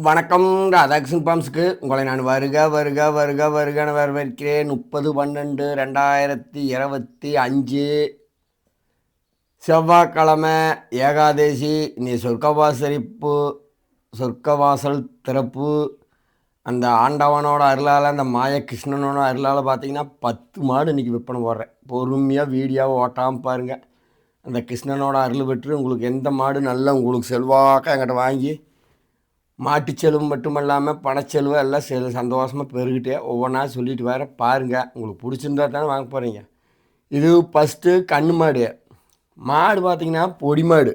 வணக்கம். ராதாகிருஷ்ணன் பாம்ஸுக்கு உங்களை நான் வருகன்னு வரவேற்கிறேன். 30/12/2025 செவ்வாய்க்கிழமை ஏகாதேசி. நீ சொர்க்கவாசல் திறப்பு. அந்த ஆண்டவனோட அருளால், அந்த மாயகிருஷ்ணனோட அருளால் பார்த்தீங்கன்னா 10 மாடு இன்றைக்கி விற்பனை போடுறேன். பொறுமையாக வீடியோவை ஓட்டாமல் பாருங்கள். அந்த கிருஷ்ணனோட அருள் பெற்று உங்களுக்கு எந்த மாடு நல்லா உங்களுக்கு செல்வாக்காக என்கிட்ட வாங்கி மாட்டுச்செலவு மட்டுமல்லாமல் பணச்செலவு எல்லாம் சந்தோஷமாக பெருகிட்டே ஒவ்வொன்றா சொல்லிட்டு வர பாருங்கள். உங்களுக்கு பிடிச்சிருந்தா தானே வாங்க போகிறீங்க. இது ஃபஸ்ட்டு கண்ணு மாடு. மாடு பார்த்திங்கன்னா பொடி மாடு.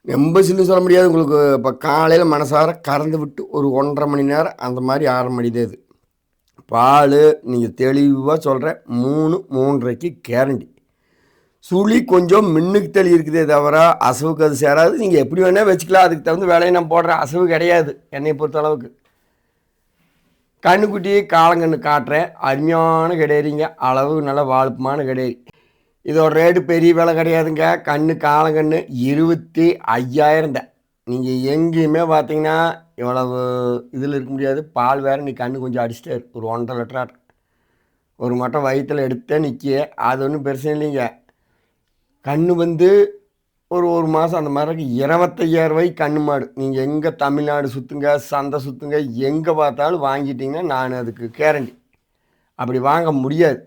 ரொம்ப சில்லு சொல்ல முடியாது உங்களுக்கு. இப்போ காலையில் மனசார கறந்து விட்டு ஒரு 1.5 மணி நேரம் அந்த மாதிரி ஆரம்பிடுது. இது பால் நீங்கள் தெளிவாக சொல்கிறேன் 3-3.5 கேரண்டி. சுழி கொஞ்சம் மின்னுக்கு தள்ளி இருக்குதே தவிர அசவுக்கு அது சேராது. நீங்கள் எப்படி வேணால் வச்சுக்கலாம். அதுக்கு தகுந்த வேலையை நான் போடுறேன். அசவு கிடையாது என்னை பொறுத்த அளவுக்கு. கண்ணுக்குட்டி காலங்கன்று காட்டுறேன். அருமையான கிடையாதுங்க. அளவு நல்ல வாழுப்புமான கிடையாது. இதோட ரேட்டு பெரிய விலை கிடையாதுங்க. காலங்கன்று 25,000 தான். நீங்கள் எங்கேயுமே பார்த்தீங்கன்னா இவ்வளவு இதில் இருக்க முடியாது. பால் வேறு நீ கண்ணு கொஞ்சம் அடிச்சிட்டாரு. ஒரு 1.5 லிட்டர் ஒரு மட்டும் வயிற்றில் எடுத்தே நிற்க. அது ஒன்றும் பிரச்சனை இல்லைங்க. கண்ணு ஒரு மாதம் அந்த மாதிரி 25,000 கண்ணு மாடு. நீங்கள் எங்கே தமிழ்நாடு சுற்றுங்க, சந்தை சுற்றுங்க, எங்கே பார்த்தாலும் வாங்கிட்டீங்கன்னா நான் அதுக்கு கேரண்டி. அப்படி வாங்க முடியாது.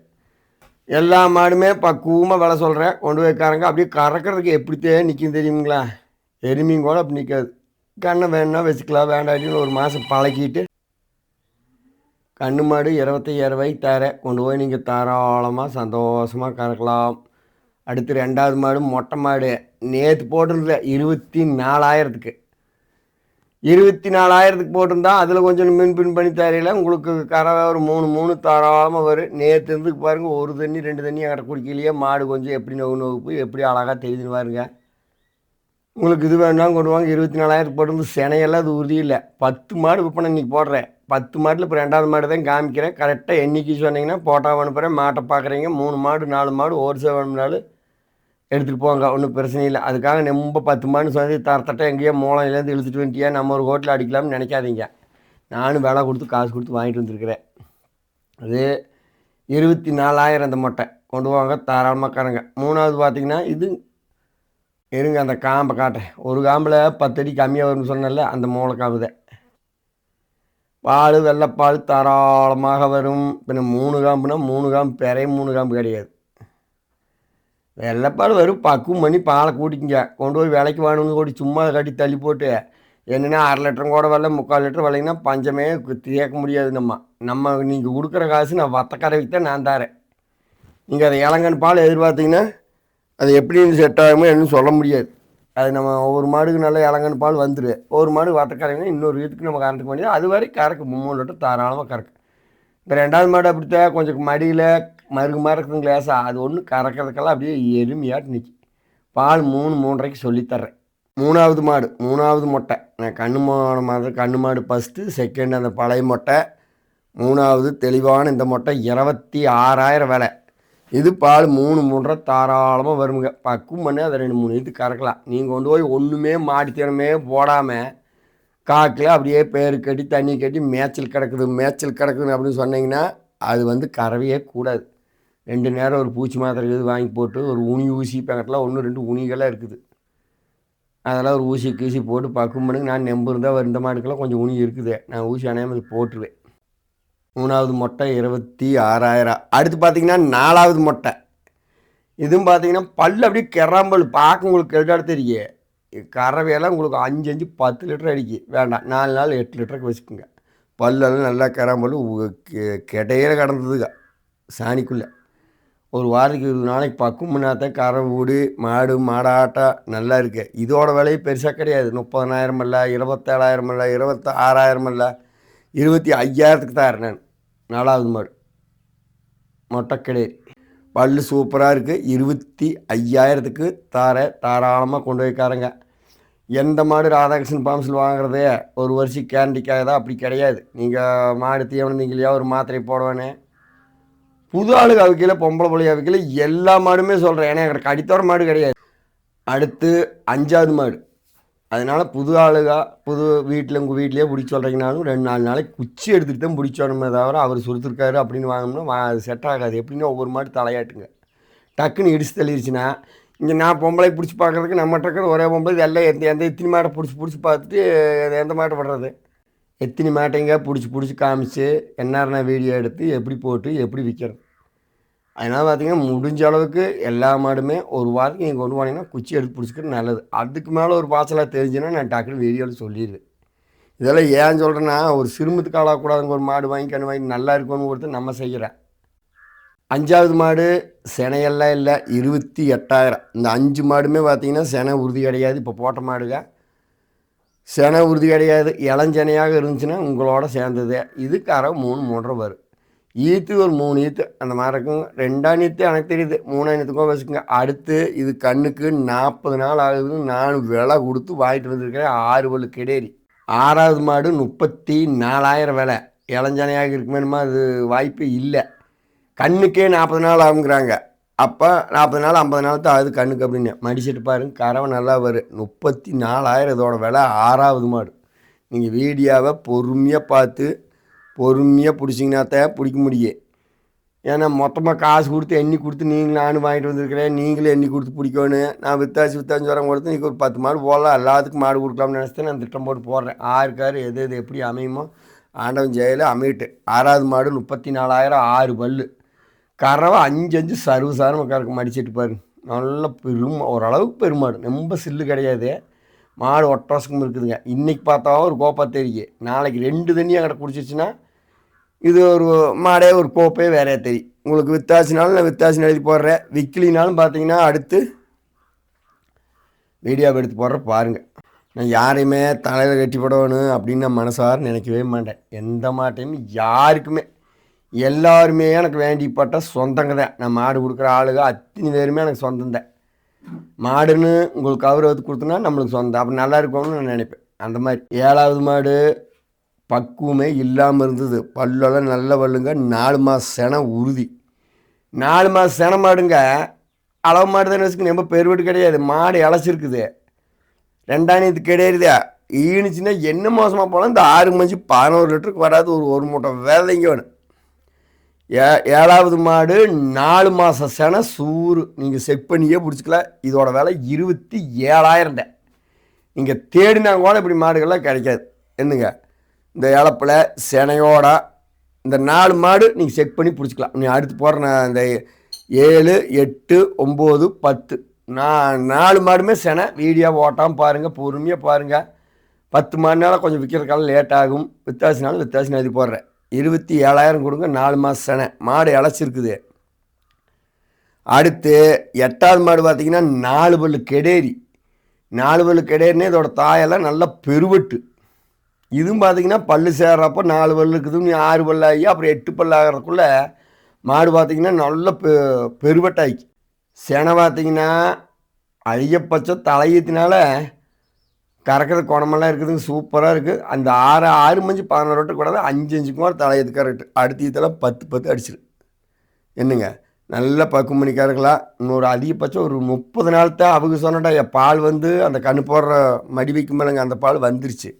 எல்லா மாடுமே பக்குவமாக விலை சொல்கிறேன். கொண்டு வைக்காரங்க அப்படியே கறக்கிறதுக்கு எப்படித்தே நிற்கும் தெரியுங்களா? எருமையும் கூட அப்படி நிற்காது. கண்ணை வேணுன்னா வச்சுக்கலாம், வேண்டாட்டின்னு ஒரு மாதம் பழக்கிட்டு கண்ணு மாடு 25,000 தரேன். கொண்டு போய் நீங்கள் தாராளமாக சந்தோஷமாக கறக்கலாம். அடுத்து 2வது மாடு மொட்டை மாடு. நேற்று போட்டிருந்த 24,000க்கு 24,000க்கு போட்டிருந்தா அதில் கொஞ்சம் பின் பண்ணி தரையில் உங்களுக்கு கறவை ஒரு 3 தாராளமாக வரும். நேற்று இருந்துக்கு பாருங்கள், ஒரு தண்ணி 2 தண்ணி அகட்ட குடிக்கலையே. மாடு கொஞ்சம் எப்படி நோவுப்பு எப்படி அழகாக தெரியுதுன்னு பாருங்க. உங்களுக்கு இது வேணாலும் கொண்டு வாங்க. 24,000க்கு போட்டிருந்து சினையெல்லாம் அது உறுதி இல்லை. 10 மாடு விற்பனை இன்றைக்கி போடுறேன். 10 மாட்டில் இப்போ 2வது மாடு தான் காமிக்கிறேன். கரெக்டாக எண்ணிக்கை சொன்னீங்கன்னா போட்டால் அனுப்புகிறேன். மாட்டை பார்க்குறீங்க 3 மாடு 4 மாடு ஒரு சேவை வேணும்னாலும் எடுத்துகிட்டு போங்க. ஒன்றும் பிரச்சனை இல்லை. அதுக்காக ரொம்ப 10 மாடு சொல்லி தரத்தட்ட எங்கேயோ மூளையிலேருந்து இழுத்துட்டு வந்துட்டியா நம்ம ஒரு ஹோட்டலில் அடிக்கலாம்னு நினைக்காதீங்க. நானும் விலை கொடுத்து காசு கொடுத்து வாங்கிட்டு வந்துருக்கிறேன். அது 24,000 அந்த மொட்டை. கொண்டு வாங்க தாராளமாக கறங்க. 3வது பார்த்திங்கன்னா இது இருங்க அந்த காம்பை காட்டுறேன். ஒரு காம்பில் 10 அடி கம்மியாக வரும்னு சொன்னல, அந்த மூளை காம்பு தான். பால் வெள்ளைப்பால் தாராளமாக வரும். பின்ன 3 காம்புனா 3 காம்பு பெறைய 3 காம்பு கிடையாது. வெள்ளைப்பால் வரும். பக்குவம் பண்ணி பாலை கூட்டிக்குங்க. கொண்டு போய் விலைக்கு வாங்கணும்னு கூட்டி சும்மா கட்டி தள்ளி போட்டு என்னென்னா 1/2 லிட்டரும் கூட வரல 3/4 லிட்டர் விலைங்கன்னா பஞ்சமே கேட்க முடியாது. நம்ம நீங்கள் கொடுக்குற காசு நான் வத்தக்கரைக்கு தான் நான் தரேன். நீங்கள் அதை இளங்கன் பால் எதிர்பார்த்தீங்கன்னா அது எப்படின்னு செட் ஆகுமோ என்னன்னு சொல்ல முடியாது. அது நம்ம ஒவ்வொரு மாடுக்கு நல்ல இளங்கன் பால் வந்துடும். ஒரு மாடு வத்தக்கரைங்கன்னா இன்னொரு வீட்டுக்கு நம்ம கறந்துக்க முடியாது. அது வரை கறக்கு 3 லிட்டர் தாராளமாக கறக்கு. இப்போ 2வது மாடு அப்படித்தான் கொஞ்சம் மடியில் மறுக்குதுங்க லேசாக. அது ஒன்று கறக்கிறதுக்கெல்லாம் அப்படியே எருமையாட்டு நிற்கி. பால் 3-3.5 சொல்லித்தர்றேன். 3வது மொட்டை. நான் கண்ணு மாடு ஃபஸ்ட்டு, செகண்ட் அந்த பழைய மொட்டை, 3வது தெளிவான இந்த மொட்டை 26,000 விலை. இது பால் 3-3.5 தாராளமாக வருங்க. பக்குவம் பண்ணி அதை 2-3 இது கறக்கலாம். நீங்கள் கொண்டு போய் ஒன்றுமே மாடித்தனமே போடாமல் காட்டில் அப்படியே பேர் கட்டி தண்ணி கட்டி மேய்ச்சல் கிடக்குதுன்னு அப்படின்னு சொன்னீங்கன்னா அது கறவையே கூடாது. 2 நேரம் ஒரு பூச்சி மாத்திரை இது வாங்கி போட்டு ஒரு ஊசி பேக்கெட்டில் 1-2 உனிகளாக இருக்குது. அதெல்லாம் ஒரு ஊசி போட்டு பக்குவம் பண்ணுங்க. நான் நெம்பு இருந்தால் இந்த மாடுக்கெல்லாம் கொஞ்சம் உனி இருக்குது. நான் ஊசி அணையாமல் போட்டுருவேன். 3வது மொட்டை 26,000. அடுத்து பார்த்திங்கன்னா 4வது மொட்டை. இதுவும் பார்த்திங்கன்னா பல் அப்படியே கிராம்பல் பார்க்க உங்களுக்கு கெட்டாட தெரியும். கறவையெல்லாம் உங்களுக்கு 5-10 லிட்டர் அடிக்கி வேண்டாம். 4 நாள் 8 லிட்டருக்கு வச்சுக்கோங்க. பல்லெல்லாம் நல்லா கிராம்பல் கிடையில கடந்ததுங்க சாணிக்குள்ளே. ஒரு வாரத்துக்கு 20 நாளைக்கு பக்குவம் பண்ணாதான் கறவை வீடு மாடாட்டம் நல்லா இருக்கு. இதோட விலையும் பெருசாக கிடையாது. 30,000 இல்லை, 27,000 இல்லை, 26,000 இல்லை, 25,000க்கு தரேன் நான். 4வது மாடு மொட்டை கிடையாது. பல் சூப்பராக இருக்குது. 25,000க்கு தாராளமாக கொண்டு வைக்காரங்க. எந்த மாடு ராதாகிருஷ்ணன் பாம்ஸில் வாங்குறதே ஒரு வருஷம் கேரண்டிக்காக தான். அப்படி கிடையாது. நீங்கள் மாடு தீவனந்தீங்களையா ஒரு மாத்திரை போடுவேனே. புது ஆளுக்கு அவைக்கல, பொம்பளை பிள்ளைய அவைக்கல, எல்லா மாடுமே சொல்கிறேன். ஏன்னா எனக்கு அடித்தோர மாடு கிடையாது. அடுத்து 5வது மாடு. அதனால் புது ஆளுக புது வீட்டில் உங்கள் வீட்டிலேயே பிடிச்சி சொல்கிறீங்கனாலும் 2-4 நாளைக்கு குச்சி எடுத்துகிட்டு தான் பிடிச்சோணுமே தவிர அவர் சுருத்துருக்காரு அப்படின்னு வாங்கினோம்னா அது செட் ஆகாது. எப்படின்னா ஒவ்வொரு மாடு தலையாட்டுங்க. டக்குன்னு இடிச்சு தள்ளிடுச்சுன்னா இங்கே நான் பொம்பளை பிடிச்சி பார்க்குறதுக்கு நம்மகிட்ட இருக்கிற ஒரே பொம்பளை எல்லாம் எந்த எத்தனை மாட்டை பிடிச்சி பார்த்துட்டு எந்த மாட்டை விடுறது, எத்தனை மாட்டைங்க பிடிச்சி காமிச்சு எந்நேரம் வீடியோ எடுத்து எப்படி போட்டு எப்படி விற்கிறது. அதனால் பார்த்திங்கன்னா முடிஞ்ச அளவுக்கு எல்லா மாடுமே ஒரு வாரத்துக்கு நீங்கள் கொண்டு போனீங்கன்னா குச்சி எடுத்து பிடிச்சிக்கிறது நல்லது. அதுக்கு மேலே ஒரு பாய்ச்சலாக தெரிஞ்சுன்னா நான் டக்குன்னு வீடியோவில் சொல்லிடுவேன். இதெல்லாம் ஏன் சொல்கிறேன்னா ஒரு சிறுமத்துக்கு ஆளாகக்கூடாதுங்க. ஒரு மாடு வாங்கி நல்லா இருக்கும்னு கொடுத்து நம்ம செய்கிறேன். 5வது மாடு செனையெல்லாம் இல்லை, 28,000. இந்த 5 மாடுமே பார்த்திங்கன்னா செனை உறுதி கிடையாது. இப்போ போட்ட மாடுங்க செனை உறுதி கிடையாது. இளஞ்செனையாக இருந்துச்சுன்னா உங்களோட சேர்ந்தது. இதுக்கு அரை 3-3.5 வரும். ஈத்து ஒரு 3 ஈத்து அந்த மாதிரி இருக்கும். 2ஆம் ஈத்து எனக்கு தெரியுது, 3ஆம் ஈத்துக்கும் வச்சுக்கோங்க. அடுத்து இது கண்ணுக்கு 40 நாள் ஆகுதுன்னு நான் விலை கொடுத்து வாங்கிட்டு வந்திருக்கிறேன். 6 பல்லு கிடேரி. 6வது மாடு 34,000 விலை. இளஞ்சனையாக இருக்குமேனுமா அது வாய்ப்பு இல்லை. கண்ணுக்கே 40 நாள் ஆகுங்கிறாங்க. அப்போ 40 நாள் 50 நாள் தான் ஆகுது கண்ணுக்கு அப்படின்னு மடிச்சிட்டு பாருங்க. கறவை நல்லா வரும். 34,000 இதோட விலை. 6வது மாடு. நீங்கள் வீடியோவை பொறுமையாக பார்த்து பொறுமையாக பிடிச்சிங்கன்னா தான் பிடிக்க முடியும். ஏன்னா மொத்தமாக காசு கொடுத்து எண்ணி கொடுத்து நானும் வாங்கிட்டு வந்திருக்கிறேன். நீங்களும் எண்ணி கொடுத்து பிடிக்கணும். நான் வித்தாச்சு வரம் கொடுத்து நீங்கள் ஒரு 10 மாடு போடலாம். எல்லாத்துக்கும் மாடு கொடுக்கலாம்னு நினச்சிட்டு நான் திட்டம் போட்டு போடுறேன். ஆறுக்காரு எது எப்படி அமையுமோ ஆண்டவன் ஜெயில அமையிட்டு. 6வது மாடு 34,000, 6 பல்லு. கறவை 5 சர்வசாரம் கறக்கு மடிச்சிட்டு பாருங்க. நல்ல ஓரளவுக்கு பெருமாடு, ரொம்ப சில்லு கிடையாது. மாடு ஒட்டோசக்கும் இருக்குதுங்க. இன்றைக்கி பார்த்தா ஒரு கோப்பா தெரியும், நாளைக்கு 2 தண்ணியாக கிட்ட குடிச்சிச்சுன்னா இது ஒரு மாடே ஒரு கோப்பே வேறையா தெரியும். உங்களுக்கு வித்தாசினாலும் நான் வித்தாசின்னு எழுதி போடுறேன். விற்கலினாலும் பார்த்தீங்கன்னா அடுத்து வீடியோவை எடுத்து போடுற பாருங்கள். நான் யாரையுமே தலையில் கட்டி போடணும் அப்படின்னு நான் மனசார நினைக்கவே மாட்டேன். எந்த மாட்டையும் யாருக்குமே எல்லாருமே எனக்கு வேண்டிப்பட்ட சொந்தங்க தான். நான் மாடு கொடுக்குற ஆளுங்க அத்தனை பேருமே எனக்கு சொந்தம் தான். மாடுன்னு உங்களுக்கு கௌரவத்துக்கு கொடுத்தோன்னா நம்மளுக்கு சொந்தம். அப்போ நல்லா இருக்கும்னு நான் நினைப்பேன். அந்த மாதிரி 7வது மாடு பக்குவமே இல்லாமல் இருந்தது. பல்லெல்லாம் நல்ல பல்லுங்க. 4 மாதம் செனை உறுதி. 4 மாதம் செனை மாடுங்க. அளவு மாடு தானே வச்சுக்கணும். ரொம்ப பெருவீடு கிடையாது. மாடு இழைச்சிருக்குது. 2ஆம் ஈத்து கிடையாதுதா. ஈனுச்சுன்னா என்ன மோசமாக போனால் இந்த 6 மஞ்சு 11 லிட்டருக்கு வராது. ஒரு மூட்டை வேலைங்க வேணும். 7வது மாடு 4 மாதம் செனை சூறு. நீங்கள் செக் பண்ணியே பிடிச்சிக்கலாம். இதோட விலை 27,000 தான். நீங்கள் தேடினா கூட இப்படி மாடுகள்லாம் கிடைக்காது. என்னங்க இந்த இழப்பில் செனையோட இந்த 4 மாடு நீங்கள் செக் பண்ணி பிடிச்சிக்கலாம். நீ அடுத்து போடுற நான் இந்த 7, 8, 9, 10 நான் 4 மாடுமே செனை. வீடியோ ஓட்டாமல் பாருங்கள், பொறுமையாக பாருங்கள். 10 மாடுனால கொஞ்சம் விற்கிறதுக்கால லேட் ஆகும். வித்தாசினாலும் வித்தாசின்னு எழுதி போடுறேன். 27,000 கொடுங்க. 4 மாதம் செனை. மாடு இழைச்சிருக்குது. அடுத்து 8வது மாடு பார்த்திங்கன்னா 4 பல்லு கெடேரி. 4 பல்லு கெடேரினே இதோட தாயெல்லாம் நல்லா பெருவெட்டு. இதுவும் பார்த்திங்கன்னா பல்லு சேர்றப்போ 4 பல்லு இருக்குது. நீ 6 பல்லு ஆகி அப்புறம் 8 பல்லு ஆகிறதுக்குள்ளே மாடு பார்த்திங்கன்னா நல்ல பெருவெட்டாக்கி. செனை பார்த்திங்கன்னா அதிகபட்சம் தலையத்தினால கறக்கிற குணமெல்லாம் இருக்குதுங்க. சூப்பராக இருக்குது. அந்த 6 மஞ்சு 11 லிட்டர் கூட 5 கூட தலையத்து கரெக்டு. அடுத்த ஈத்தில் 10 அடிச்சிரு. என்னங்க நல்லா பக்குவம் பண்ணி கறக்கலாம். இன்னொரு அதிகபட்சம் ஒரு 30 நாள் தான் அவங்க சொன்னடா. பால் வந்து அந்த கண்ணு போடுற மடி வைக்கும் மேலேங்க அந்த பால் வந்துருச்சு.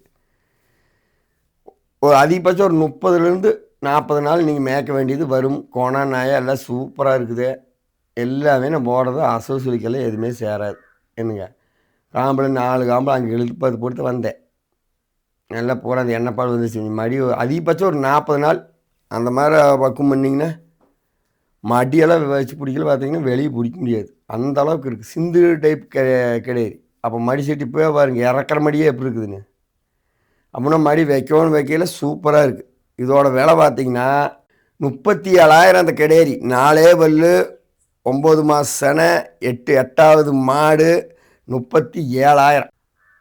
ஒரு அதிகபட்சம் ஒரு 30லேருந்து 40 நாள் நீங்கள் மேய்க்க வேண்டியது வரும். கோணா நாயா எல்லாம் சூப்பராக இருக்குது. எல்லாமே நான் போடுறது அசோசியலிக்கெல்லாம் எதுவுமே சேராது. என்னங்க காம்பில் 4 காம்பில் அங்கே இழுத்து 10 போட்டு வந்தேன். நல்லா பூரா அந்த எண்ணெய் பால் வந்துச்சு. மடி அதிகபட்சம் ஒரு 40 நாள் அந்த மாதிரி பக்குவம் பண்ணிங்கன்னா மடியெல்லாம் வச்சு பிடிக்கல. பார்த்தீங்கன்னா வெளியே பிடிக்க முடியாது. அந்த அளவுக்கு இருக்குது. சிந்து டைப் கிடையாது. அப்போ மடி செட்டி போய் பாருங்கள் இறக்குற மடியே எப்படி இருக்குதுன்னு. அப்படின்னா மடி வைக்கல சூப்பராக இருக்குது. இதோட விலை பார்த்திங்கன்னா 37,000 அந்த கெடேரி. 4 பல்லு 9 மாதம் செனை 8வது மாடு 37,000.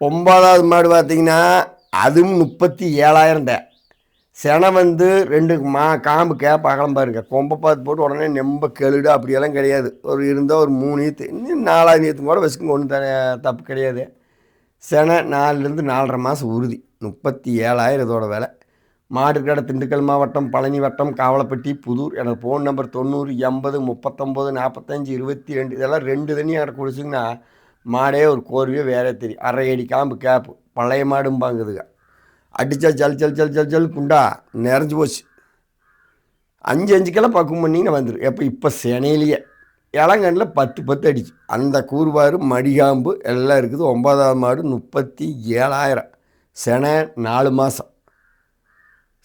9வது மாடு பார்த்திங்கன்னா அதுவும் 37,000 தான். செனை வந்து 2 காம்பு கேப் அகலம் பாருங்க. கொம்பை பார்த்து போட்டு உடனே நெம்ப கெழுடு அப்படியெல்லாம் கிடையாது. ஒரு இருந்தால் ஒரு 3 ஈத்து இன்னும் 4வது ஈத்து கூட வச்சுக்கோங்க. ஒன்றும் தப்பு கிடையாது. செனை 4லேருந்து 4.5 மாதம் உறுதி. 37,000 இதோட விலை. மாடு கடை திண்டுக்கல் மாவட்டம், பழனி வட்டம், காவலப்பட்டி, புதூர். எனக்கு ஃபோன் நம்பர் 90 80 39 45 22. இதெல்லாம் 2 தண்ணி எனக்கு குடிச்சிங்கன்னா மாடே ஒரு கோர்வையே வேறே தெரியும். அரை அடி காம்பு கேப்பு பழைய மாடும்பாங்குதுங்க. அடித்தா ஜல் ஜல் ஜல் ஜல் ஜல் குண்டா நிறைஞ்சி போச்சு. 5 கிலோ பக்குவம் பண்ணின்னு வந்துடும். எப்போ இப்போ செனையிலேயே இளங்கண்ணில் 10 அடிச்சு. அந்த கூறுபாடு மடிகாம்பு எல்லாம் இருக்குது. 9வது மாடு 37,000. செனை 4 மாதம்.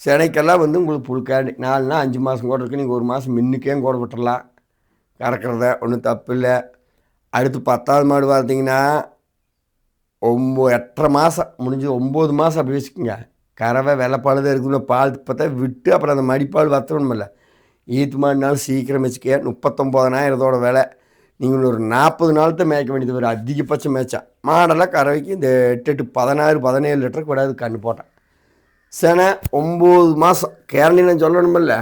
செனைக்கெல்லாம் வந்து உங்களுக்கு புழுக்காண்டி 4னா 5 மாதம் கூட இருக்குது. நீங்கள் 1 மாதம் மின்னுக்கே கூட விட்டுறலாம். கறக்கிறத ஒன்றும் தப்பு இல்லை. அடுத்து 10வது மாடு பார்த்தீங்கன்னா 8.5 மாதம் முடிஞ்சு 9 மாதம் அப்படி வச்சுக்கோங்க. கறவை வெள்ளைப்பால் தான் இருக்குதுன்னு பால் பார்த்தா விட்டு அப்புறம் அந்த மடிப்பால் வற்றணுமில்ல. ஈத்து மாடுனாலும் சீக்கிரம் வச்சுக்க. 39,000 விலை. நீங்கள் ஒரு 40 நாள் தான் மேய்க்க வேண்டியது வரும். அதிகபட்சம் மேய்ச்சா மாடெல்லாம் கறவைக்கு இந்த 8 16 17 லிட்டருக்கு விடாது கண்ணு போட்டேன். செனை 9 மாதம் கேரண்டி நான் சொல்லணுமில்ல.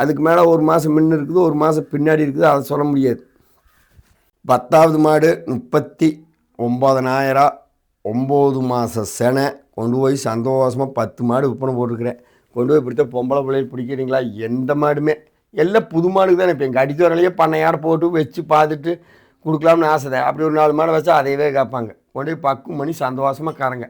அதுக்கு மேலே 1 மாதம் முன்ன இருக்குது, 1 மாதம் பின்னாடி இருக்குது. அதை சொல்ல முடியாது. 10வது மாடு 39,000. 9 மாதம் செனை கொண்டு போய் சந்தோஷமாக 10 மாடு விற்பனை போட்டுருக்கிறேன். கொண்டு போய் பிடித்த பொம்பளை பிள்ளைகள் பிடிக்கிறீங்களா? எந்த மாடுமே எல்லாம் புது மாடுக்கு தானே. இப்போ எங்கள் அடித்த வரலையே பண்ணையார் போட்டு வச்சு பார்த்துட்டு கொடுக்கலாம்னு ஆசை தான். அப்படி ஒரு 4 மாடு வச்சா அதையவே கேட்பாங்க. கொண்டு போய் பக்குவம் பண்ணி சந்தோஷமாக கறங்க.